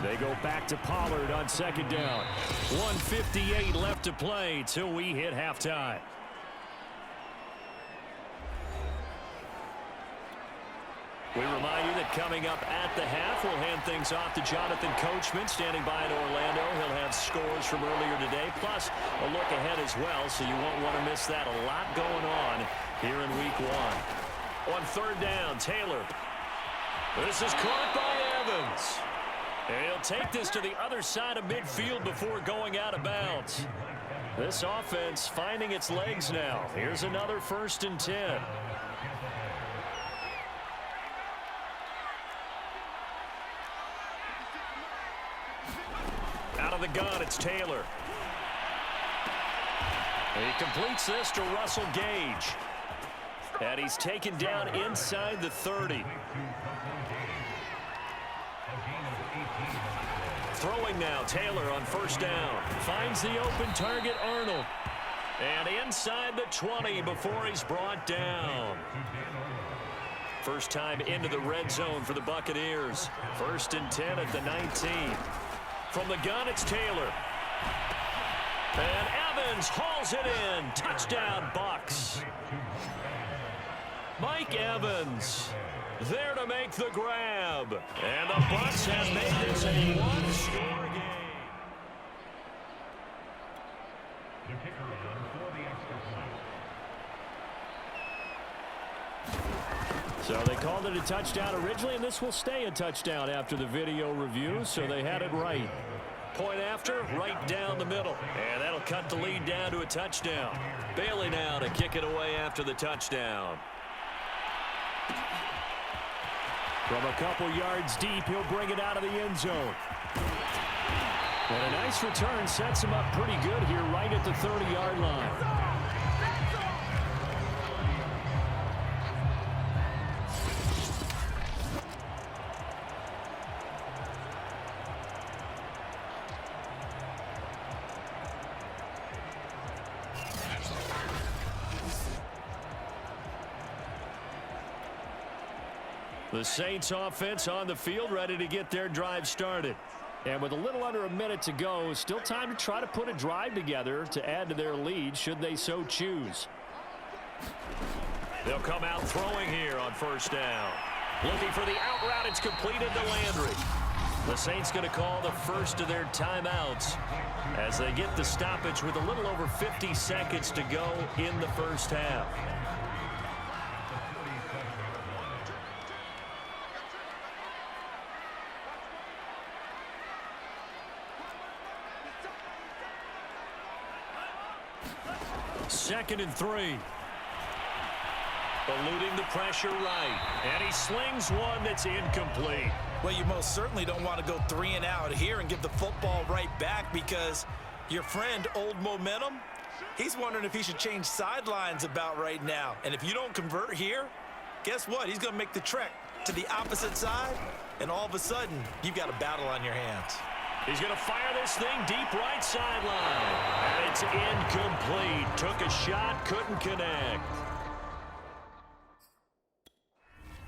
They go back to Pollard on second down. 1:58 left to play till we hit halftime. We remind you that coming up at the half, we'll hand things off to Jonathan Coachman, standing by in Orlando. He'll have scores from earlier today, plus a look ahead as well, so you won't want to miss that. A lot going on here in week one. On third down, Taylor. This is caught by Evans. And he'll take this to the other side of midfield before going out of bounds. This offense finding its legs now. Here's another 1st and 10. Out of the gun, it's Taylor. He completes this to Russell Gage. And he's taken down inside the 30. Throwing now, Taylor on 1st down. Finds the open target, Arnold. And inside the 20 before he's brought down. First time into the red zone for the Buccaneers. 1st and 10 at the 19. From the gun, it's Taylor. And Evans hauls it in. Touchdown, Bucs. Mike Evans there to make the grab. And the Bucs have made this a one-score game. So they called it a touchdown originally, and this will stay a touchdown after the video review, so they had it right. Point after, right down the middle. And that'll cut the lead down to a touchdown. Bailey now to kick it away after the touchdown. From a couple yards deep, he'll bring it out of the end zone. And a nice return sets him up pretty good here right at the 30-yard line. The Saints offense on the field, ready to get their drive started. And with a little under a minute to go, still time to try to put a drive together to add to their lead should they so choose. They'll come out throwing here on 1st down. Looking for the out route. It's completed to Landry. The Saints going to call the first of their timeouts as they get the stoppage with a little over 50 seconds to go in the first half. Second and 3. Eluding the pressure right. And he slings one that's incomplete. Well, you most certainly don't want to go 3 and out here and give the football right back, because your friend, Old Momentum, he's wondering if he should change sidelines about right now. And if you don't convert here, guess what? He's going to make the trek to the opposite side, and all of a sudden, you've got a battle on your hands. He's going to fire this thing deep right sideline. And it's incomplete. Took a shot, couldn't connect.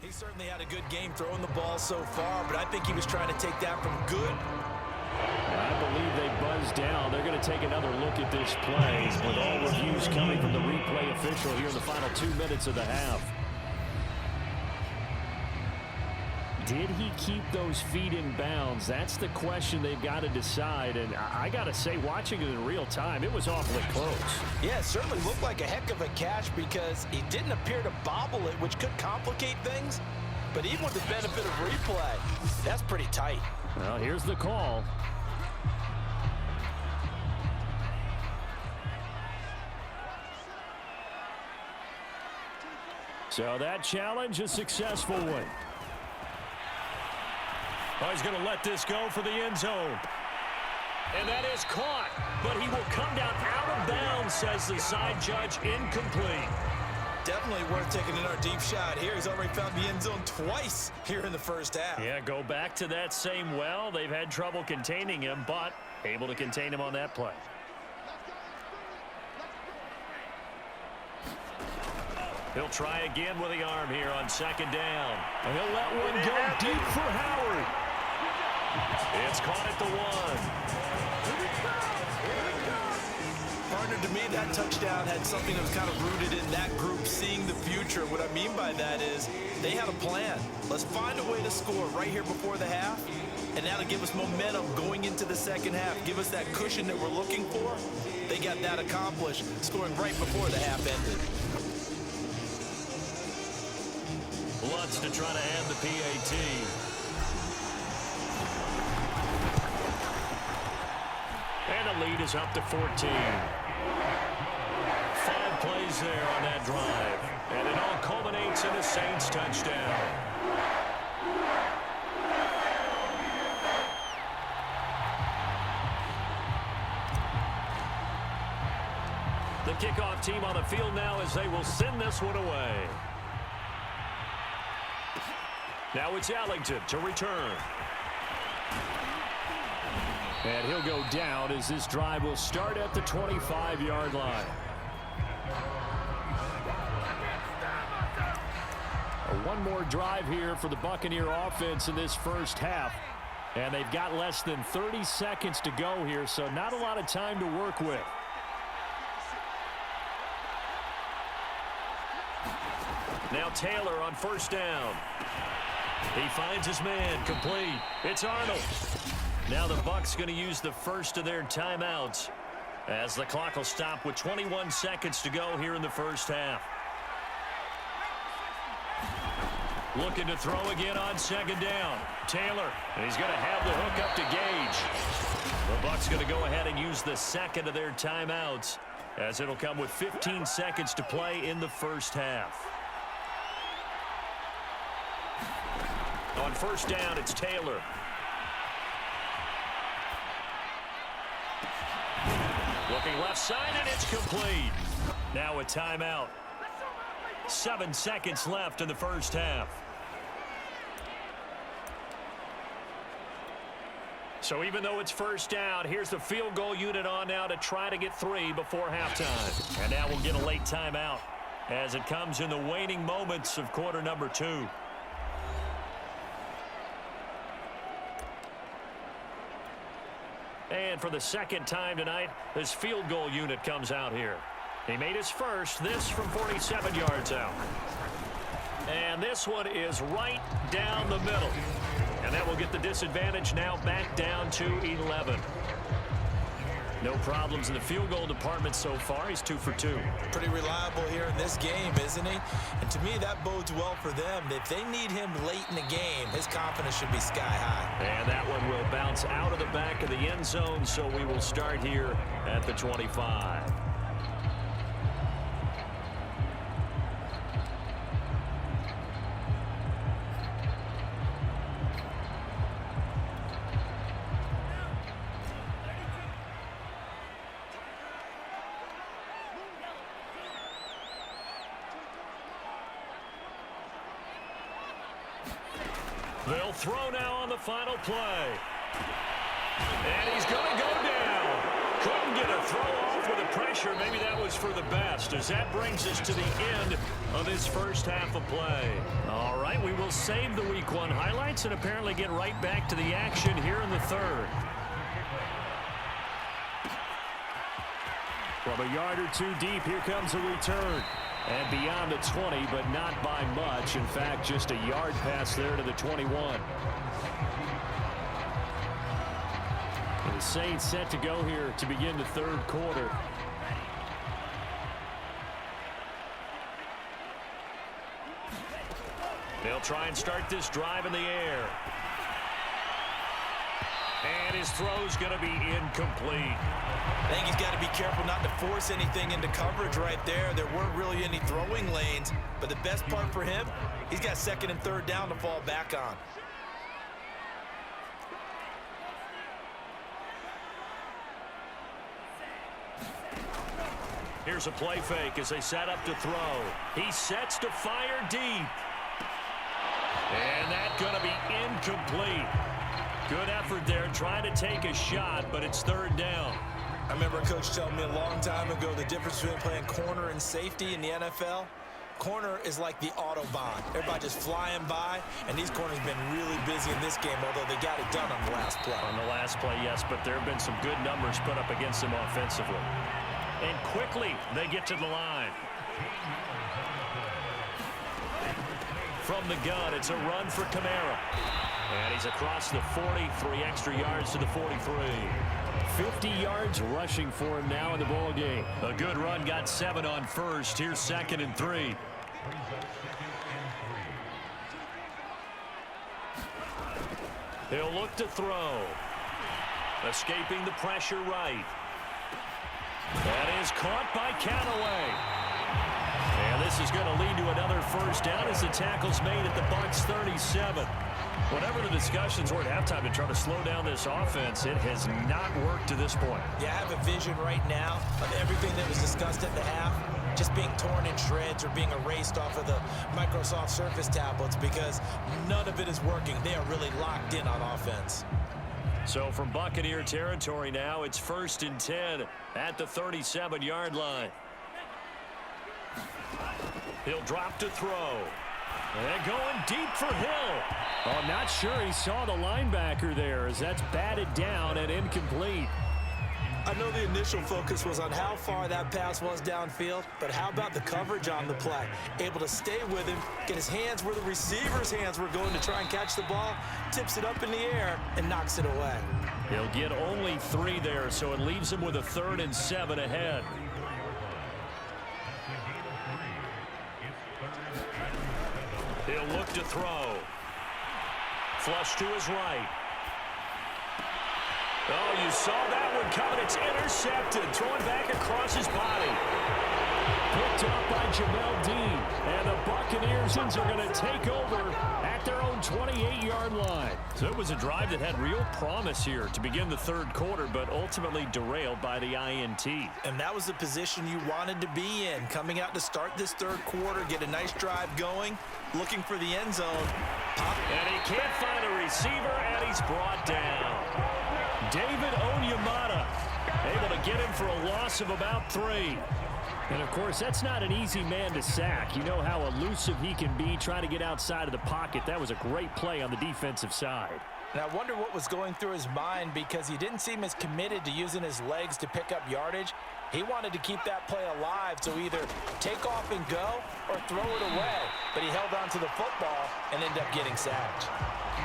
He certainly had a good game throwing the ball so far, but I think he was trying to take that from good. I believe they buzzed down. They're going to take another look at this play with all reviews coming from the replay official here in the final 2 minutes of the half. Did he keep those feet in bounds? That's the question they've got to decide. And I got to say, watching it in real time, it was awfully close. Yeah, it certainly looked like a heck of a catch because he didn't appear to bobble it, which could complicate things. But even with the benefit of replay, that's pretty tight. Well, here's the call. So that challenge, a successful one. Oh, he's going to let this go for the end zone. And that is caught, but he will come down out of bounds, says the side judge, incomplete. Definitely worth taking another deep shot here. He's already found the end zone twice here in the first half. Yeah, go back to that same well. They've had trouble containing him, but able to contain him on that play. He'll try again with the arm here on second down. And he'll let one go deep for Howard. It's caught at the 1. Partner, to me, that touchdown had something that was kind of rooted in that group seeing the future. What I mean by that is they had a plan. Let's find a way to score right here before the half, and that'll give us momentum going into the second half. Give us that cushion that we're looking for. They got that accomplished, scoring right before the half ended. Lutz to try to add the PAT. And the lead is up to 14. 5 plays there on that drive. And it all culminates in a Saints touchdown. The kickoff team on the field now as they will send this one away. Now it's Ellington to return. And he'll go down as this drive will start at the 25-yard line. One more drive here for the Buccaneer offense in this first half. And they've got less than 30 seconds to go here, so not a lot of time to work with. Now Taylor on first down. He finds his man, complete. It's Arnold. Now the Bucs going to use the first of their timeouts as the clock will stop with 21 seconds to go here in the first half. Looking to throw again on second down. Taylor, and he's going to have the hook up to Gage. The Bucs going to go ahead and use the second of their timeouts as it'll come with 15 seconds to play in the first half. On first down, it's Taylor. Looking left side, and it's complete. Now a timeout. 7 seconds left in the first half. So even though it's first down, here's the field goal unit on now to try to get 3 before halftime. And now we'll get a late timeout as it comes in the waning moments of quarter number 2. And for the second time tonight, this field goal unit comes out here. He made his first, this from 47 yards out. And this one is right down the middle. And that will get the disadvantage now back down to 11. No problems in the field goal department so far. He's 2 for 2. Pretty reliable here in this game, isn't he? And to me, that bodes well for them. If they need him late in the game, his confidence should be sky high. And that one will bounce out of the back of the end zone, so we will start here at the 25. They'll throw now on the final play. And he's going to go down. Couldn't get a throw off with the pressure. Maybe that was for the best, as that brings us to the end of this first half of play. All right, we will save the Week 1 highlights and apparently get right back to the action here in the third. From a yard or 2 deep, here comes a return. And beyond the 20, but not by much. In fact, just a yard pass there to the 21. And the Saints set to go here to begin the third quarter. They'll try and start this drive in the air. And his throw's going to be incomplete. I think he's got to be careful not to force anything into coverage right there. There weren't really any throwing lanes, but the best part for him, he's got second and third down to fall back on. Here's a play fake as they set up to throw. He sets to fire deep. And that's going to be incomplete. Good effort there trying to take a shot, but it's third down. I remember a coach telling me a long time ago the difference between playing corner and safety in the NFL. corner is like the Autobahn. Everybody just flying by, and these corners have been really busy in this game, although they got it done on the last play. On the last play, yes, but there have been some good numbers put up against them offensively. And quickly, they get to the line. From the gun, it's a run for Kamara. And he's across the 40, 3 extra yards to the 43. 50 yards rushing for him now in the ball game. A good run, got 7 on first. Here's 2nd and 3. He'll look to throw. Escaping the pressure right. That is caught by Callaway. And this is going to lead to another first down as the tackle's made at the Bucs 37. Whatever the discussions were at halftime to try to slow down this offense, it has not worked to this point. Yeah, I have a vision right now of everything that was discussed at the half just being torn in shreds or being erased off of the Microsoft Surface tablets because none of it is working. They are really locked in on offense. So from Buccaneer territory now, it's 1st and 10 at the 37-yard line. He'll drop to throw. And going deep for Hill. Oh, I'm not sure he saw the linebacker there as that's batted down and incomplete. I know the initial focus was on how far that pass was downfield, but how about the coverage on the play? Able to stay with him, get his hands where the receiver's hands were going to try and catch the ball, tips it up in the air, and knocks it away. He'll get only 3 there, so it leaves him with a 3rd and 7 ahead. He'll look to throw. Flush to his right. Oh, you saw that one coming. It's intercepted. Throwing back across his body. Picked up by Jamel Dean. And the Buccaneers are going to take over at their own 28-yard line. So it was a drive that had real promise here to begin the 3rd quarter, but ultimately derailed by the INT. And that was the position you wanted to be in. Coming out to start this 3rd quarter, get a nice drive going, looking for the end zone. And he can't find a receiver, and he's brought down. David Onyemata able to get him for a loss of about 3. And, of course, that's not an easy man to sack. You know how elusive he can be trying to get outside of the pocket. That was a great play on the defensive side. And I wonder what was going through his mind because he didn't seem as committed to using his legs to pick up yardage. He wanted to keep that play alive, so either take off and go or throw it away. But he held on to the football and ended up getting sacked.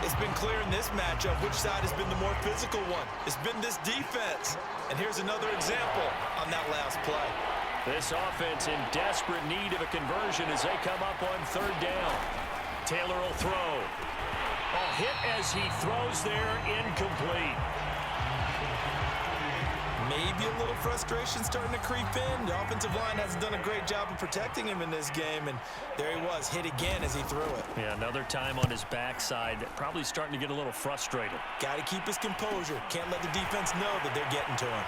It's been clear in this matchup which side has been the more physical one. It's been this defense. And here's another example on that last play. This offense in desperate need of a conversion as they come up on 3rd down. Taylor will throw. A hit as he throws there, incomplete. Maybe a little frustration starting to creep in. The offensive line hasn't done a great job of protecting him in this game, and there he was, hit again as he threw it. Yeah, another time on his backside, probably starting to get a little frustrated. Got to keep his composure. Can't let the defense know that they're getting to him.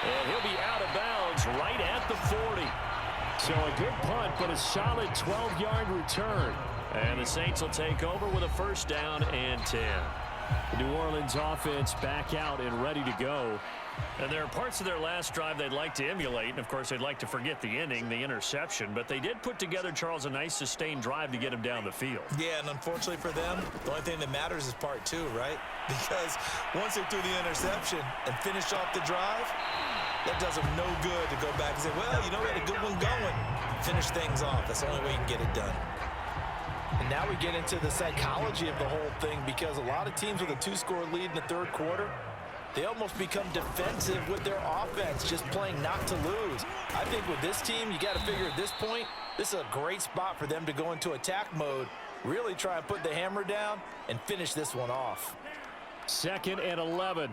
And he'll be out of bounds right at the 40. So a good punt, but a solid 12-yard return. And the Saints will take over with a 1st down and 10. The New Orleans offense back out and ready to go. And there are parts of their last drive they'd like to emulate. And, of course, they'd like to forget the inning, the interception. But they did put together, Charles, a nice sustained drive to get him down the field. Yeah, and unfortunately for them, the only thing that matters is part 2, right? Because once they threw the interception and finished off the drive, that does them no good to go back and say, well, you know, we had a good one going. Finish things off. That's the only way you can get it done. And now we get into the psychology of the whole thing because a lot of teams with a 2-score lead in the 3rd quarter, they almost become defensive with their offense, just playing not to lose. I think with this team, you got to figure at this point, this is a great spot for them to go into attack mode, really try and put the hammer down and finish this one off. 2nd and 11.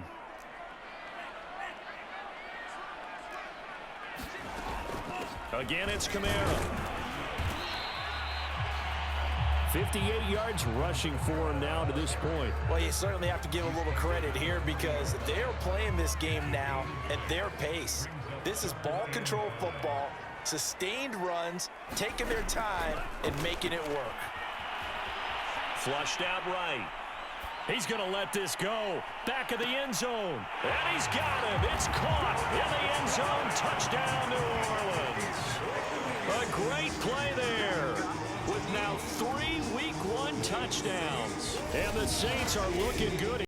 Again, it's Kamara. 58 yards rushing for him now to this point. Well, you certainly have to give a little credit here because they're playing this game now at their pace. This is ball control football, sustained runs, taking their time, and making it work. Flushed out right. He's going to let this go. Back of the end zone. And he's got him. It's caught in the end zone. Touchdown, New Orleans. A great play there with now 3 Week 1 touchdowns. And the Saints are looking good.